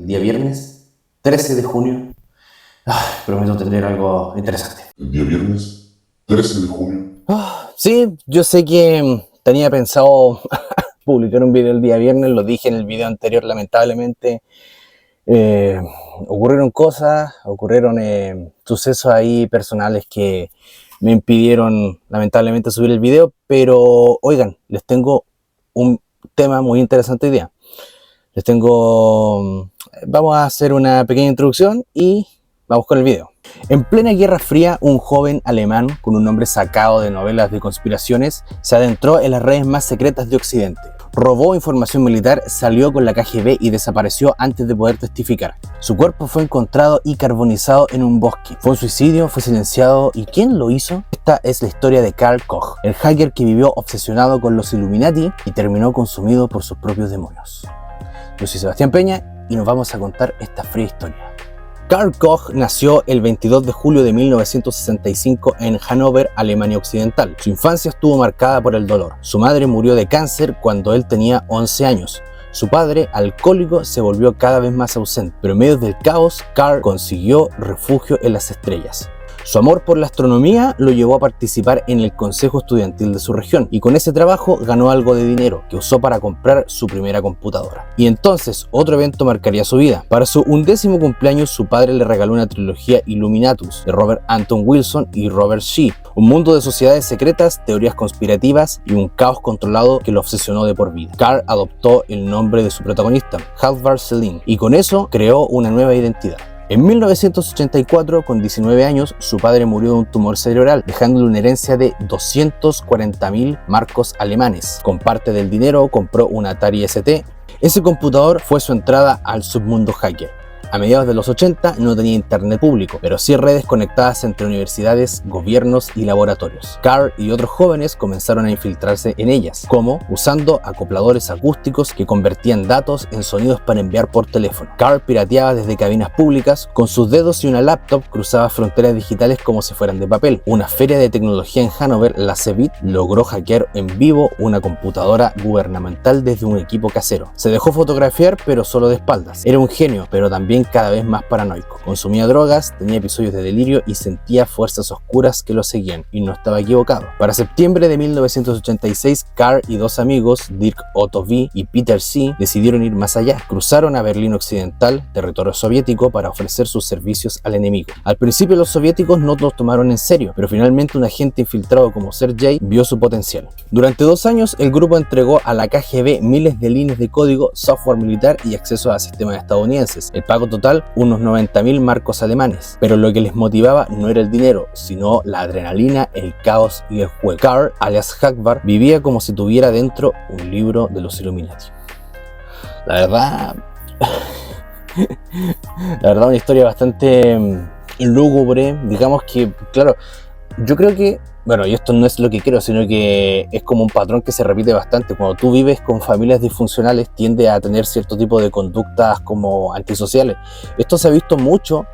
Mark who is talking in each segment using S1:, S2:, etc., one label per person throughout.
S1: el día viernes 13 de junio. Prometo tener algo interesante.
S2: El día viernes 13 de junio.
S3: Sí, yo sé que tenía pensado publicar un video el día viernes, lo dije en el video anterior, lamentablemente. Ocurrieron cosas, sucesos ahí personales que me impidieron lamentablemente subir el video, pero oigan, les tengo un tema muy interesante hoy día. Vamos a hacer una pequeña introducción y vamos con el video. En plena Guerra Fría, un joven alemán con un nombre sacado de novelas de conspiraciones se adentró en las redes más secretas de Occidente. Robó información militar, salió con la KGB y desapareció antes de poder testificar. Su cuerpo fue encontrado y carbonizado en un bosque. Fue un suicidio, fue silenciado. ¿Y quién lo hizo? Esta es la historia de Karl Koch, el hacker que vivió obsesionado con los Illuminati y terminó consumido por sus propios demonios. Yo soy Sebastián Peña y nos vamos a contar esta fría historia. Karl Koch nació el 22 de julio de 1965 en Hannover, Alemania Occidental. Su infancia estuvo marcada por el dolor. Su madre murió de cáncer cuando él tenía 11 años. Su padre, alcohólico, se volvió cada vez más ausente, pero en medio del caos, Karl consiguió refugio en las estrellas. Su amor por la astronomía lo llevó a participar en el consejo estudiantil de su región y con ese trabajo ganó algo de dinero que usó para comprar su primera computadora. Y entonces otro evento marcaría su vida. Para su 11º cumpleaños su padre le regaló una trilogía Illuminatus de Robert Anton Wilson y Robert Shee, un mundo de sociedades secretas, teorías conspirativas y un caos controlado que lo obsesionó de por vida. Karl adoptó el nombre de su protagonista, Halvard Selin, y con eso creó una nueva identidad. En 1984, con 19 años, su padre murió de un tumor cerebral, dejándole una herencia de 240.000 marcos alemanes. Con parte del dinero compró un Atari ST. Ese computador fue su entrada al submundo hacker. A mediados de los 80 no tenía internet público, pero sí redes conectadas entre universidades, gobiernos y laboratorios. Karl y otros jóvenes comenzaron a infiltrarse en ellas, como usando acopladores acústicos que convertían datos en sonidos para enviar por teléfono. Karl pirateaba desde cabinas públicas, con sus dedos y una laptop cruzaba fronteras digitales como si fueran de papel. Una feria de tecnología en Hannover, la CeBIT, logró hackear en vivo una computadora gubernamental desde un equipo casero. Se dejó fotografiar, pero solo de espaldas. Era un genio, pero también cada vez más paranoico. Consumía drogas, tenía episodios de delirio y sentía fuerzas oscuras que lo seguían, y no estaba equivocado. Para septiembre de 1986, Karl y dos amigos, Dirk Otto V y Peter C., decidieron ir más allá. Cruzaron a Berlín Occidental, territorio soviético, para ofrecer sus servicios al enemigo. Al principio los soviéticos no los tomaron en serio, pero finalmente un agente infiltrado como Sergei vio su potencial. Durante 2 años, el grupo entregó a la KGB miles de líneas de código, software militar y acceso a sistemas estadounidenses. El pago total, unos 90.000 marcos alemanes. Pero lo que les motivaba no era el dinero, sino la adrenalina, el caos y el juego. Karl, alias Halvard, vivía como si tuviera dentro un libro de los Illuminati. La verdad, una historia bastante lúgubre. Digamos que, claro, yo creo que, bueno, y esto no es lo que quiero, sino que es como un patrón que se repite bastante. Cuando tú vives con familias disfuncionales, tiende a tener cierto tipo de conductas como antisociales. Esto se ha visto mucho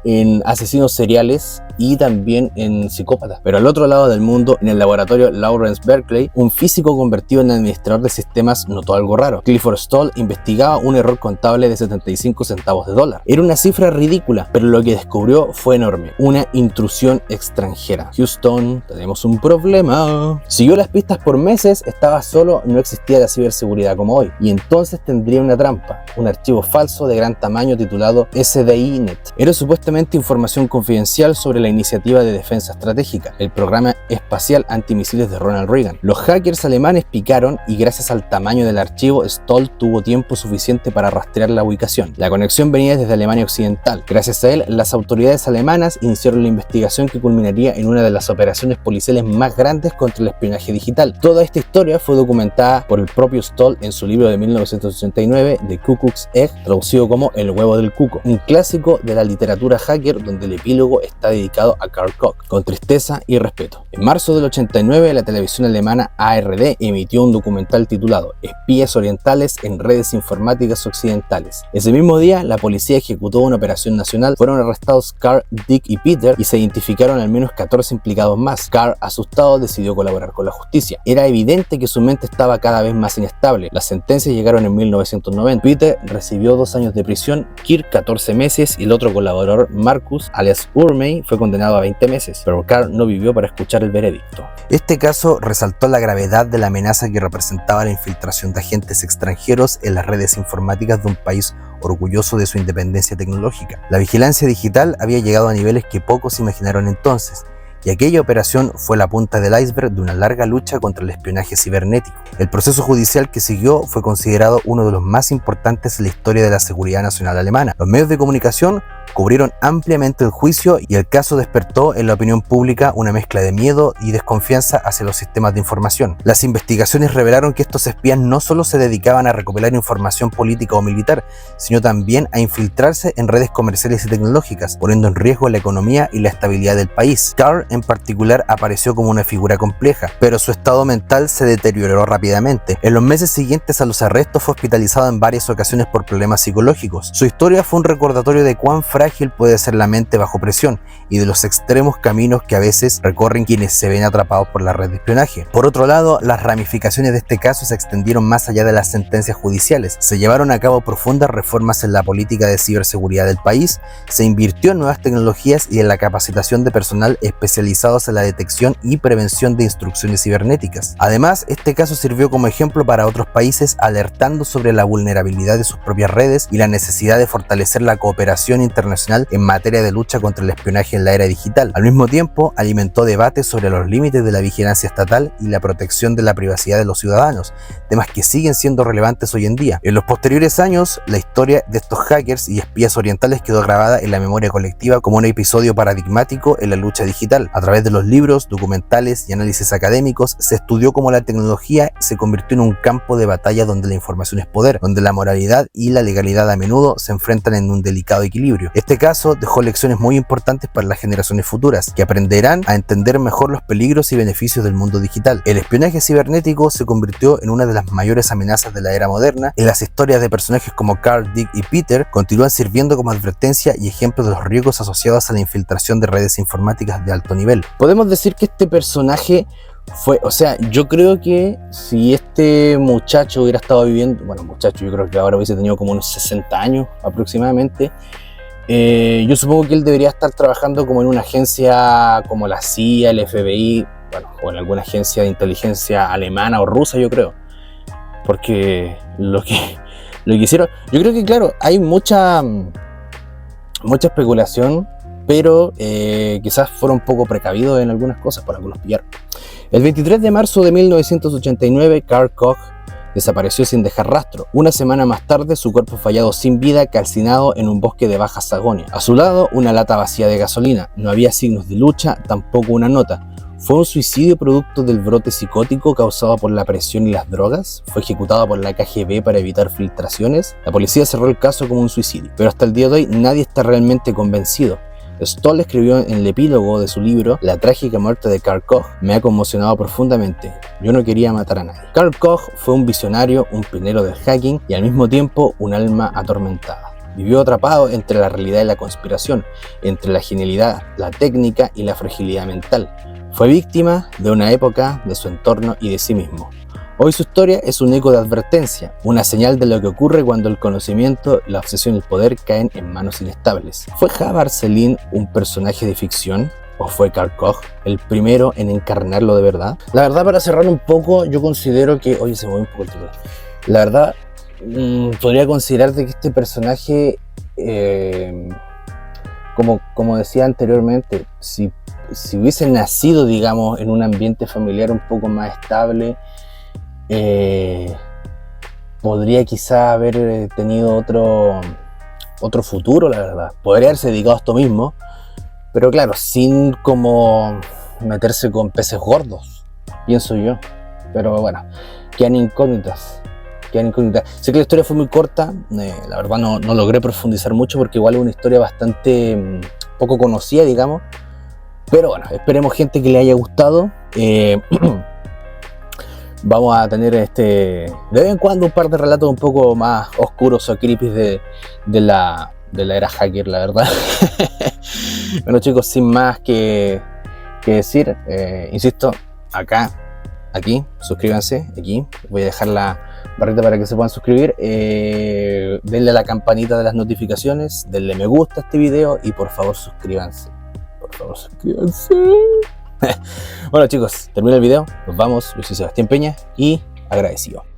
S3: en asesinos seriales y también en psicópatas. Pero al otro lado del mundo, en el laboratorio Lawrence Berkeley, un físico convertido en administrador de sistemas notó algo raro. Clifford Stoll investigaba un error contable de 75 centavos de dólar. Era una cifra ridícula, pero lo que descubrió fue enorme: una intrusión extranjera. Houston, tenemos un problema. Siguió las pistas por meses, estaba solo, no existía la ciberseguridad como hoy. Y entonces tendría una trampa: un archivo falso de gran tamaño titulado SDI-Net. Era supuestamente información confidencial sobre la iniciativa de defensa estratégica, el programa espacial antimisiles de Ronald Reagan. Los hackers alemanes picaron y gracias al tamaño del archivo, Stoll tuvo tiempo suficiente para rastrear la ubicación. La conexión venía desde Alemania Occidental. Gracias a él, las autoridades alemanas iniciaron la investigación que culminaría en una de las operaciones policiales más grandes contra el espionaje digital. Toda esta historia fue documentada por el propio Stoll en su libro de 1989, The Cuckoo's Egg, traducido como El huevo del cuco, un clásico de la literatura Hacker, donde el epílogo está dedicado a Carl Koch, con tristeza y respeto. En marzo del 89, la televisión alemana ARD emitió un documental titulado Espías orientales en redes informáticas occidentales. Ese mismo día, la policía ejecutó una operación nacional. Fueron arrestados Carl, Dick y Peter y se identificaron al menos 14 implicados más. Carl, asustado, decidió colaborar con la justicia. Era evidente que su mente estaba cada vez más inestable. Las sentencias llegaron en 1990. Peter recibió 2 años de prisión, Kirk 14 meses y el otro colaborador, Marcus, alias Urmey, fue condenado a 20 meses, pero Carl no vivió para escuchar el veredicto. Este caso resaltó la gravedad de la amenaza que representaba la infiltración de agentes extranjeros en las redes informáticas de un país orgulloso de su independencia tecnológica. La vigilancia digital había llegado a niveles que pocos imaginaron entonces, y aquella operación fue la punta del iceberg de una larga lucha contra el espionaje cibernético. El proceso judicial que siguió fue considerado uno de los más importantes en la historia de la seguridad nacional alemana. Los medios de comunicación cubrieron ampliamente el juicio y el caso despertó en la opinión pública una mezcla de miedo y desconfianza hacia los sistemas de información. Las investigaciones revelaron que estos espías no solo se dedicaban a recopilar información política o militar, sino también a infiltrarse en redes comerciales y tecnológicas, poniendo en riesgo la economía y la estabilidad del país. Carl, en particular, apareció como una figura compleja, pero su estado mental se deterioró rápidamente. En los meses siguientes a los arrestos fue hospitalizado en varias ocasiones por problemas psicológicos. Su historia fue un recordatorio de cuán frágil puede ser la mente bajo presión y de los extremos caminos que a veces recorren quienes se ven atrapados por la red de espionaje. Por otro lado, las ramificaciones de este caso se extendieron más allá de las sentencias judiciales. Se llevaron a cabo profundas reformas en la política de ciberseguridad del país, se invirtió en nuevas tecnologías y en la capacitación de personal especializados en la detección y prevención de instrucciones cibernéticas. Además, este caso sirvió como ejemplo para otros países, alertando sobre la vulnerabilidad de sus propias redes y la necesidad de fortalecer la cooperación internacional en materia de lucha contra el espionaje en la era digital. Al mismo tiempo, alimentó debates sobre los límites de la vigilancia estatal y la protección de la privacidad de los ciudadanos, temas que siguen siendo relevantes hoy en día. En los posteriores años, la historia de estos hackers y espías orientales quedó grabada en la memoria colectiva como un episodio paradigmático en la lucha digital. A través de los libros, documentales y análisis académicos, se estudió cómo la tecnología se convirtió en un campo de batalla donde la información es poder, donde la moralidad y la legalidad a menudo se enfrentan en un delicado equilibrio. Este caso dejó lecciones muy importantes para las generaciones futuras, que aprenderán a entender mejor los peligros y beneficios del mundo digital. El espionaje cibernético se convirtió en una de las mayores amenazas de la era moderna, y las historias de personajes como Carl, Dick y Peter continúan sirviendo como advertencia y ejemplo de los riesgos asociados a la infiltración de redes informáticas de alto nivel. Podemos decir que este personaje fue, yo creo que si este muchacho hubiera estado viviendo, yo creo que ahora hubiese tenido como unos 60 años aproximadamente, yo supongo que él debería estar trabajando como en una agencia como la CIA, el FBI, o en alguna agencia de inteligencia alemana o rusa, yo creo, porque lo que hicieron, yo creo que claro, hay mucha especulación, pero quizás fueron un poco precavidos en algunas cosas para que los pillaron. El 23 de marzo de 1989, Carl Koch desapareció sin dejar rastro. Una semana más tarde, su cuerpo fue hallado sin vida, calcinado en un bosque de Baja Sajonia. A su lado, una lata vacía de gasolina. No había signos de lucha, tampoco una nota. ¿Fue un suicidio producto del brote psicótico causado por la presión y las drogas? ¿Fue ejecutado por la KGB para evitar filtraciones? La policía cerró el caso como un suicidio, pero hasta el día de hoy nadie está realmente convencido. Stoll escribió en el epílogo de su libro La trágica muerte de Carl Koch: me ha conmocionado profundamente. Yo no quería matar a nadie. Carl Koch fue un visionario, un pionero del hacking y al mismo tiempo un alma atormentada. Vivió atrapado entre la realidad y la conspiración, entre la genialidad, la técnica y la fragilidad mental. Fue víctima de una época, de su entorno y de sí mismo. Hoy su historia es un eco de advertencia, una señal de lo que ocurre cuando el conocimiento, la obsesión y el poder caen en manos inestables. ¿Fue Jabbar Selim un personaje de ficción? ¿O fue Carl Koch el primero en encarnarlo de verdad? La verdad, para cerrar un poco, yo considero que... Oye, se mueve un poco el titular. La verdad, podría considerar de que este personaje, como decía anteriormente, si hubiese nacido, digamos, en un ambiente familiar un poco más estable, podría quizá haber tenido otro futuro, la verdad. Podría haberse dedicado a esto mismo, pero claro, sin como meterse con peces gordos, pienso yo. Pero bueno, quedan incógnitas. quedan incógnitas. Sé que la historia fue muy corta, la verdad no logré profundizar mucho porque igual es una historia bastante poco conocida, digamos. Pero bueno, esperemos gente que le haya gustado. Vamos a tener de vez en cuando un par de relatos un poco más oscuros o creepy de la era hacker, la verdad. Bueno chicos, sin más que decir, insisto, aquí, suscríbanse, aquí, voy a dejar la barrita para que se puedan suscribir, denle a la campanita de las notificaciones, denle me gusta a este video y por favor suscríbanse. Bueno chicos, termino el video, nos vamos, yo soy Sebastián Peña y agradecido.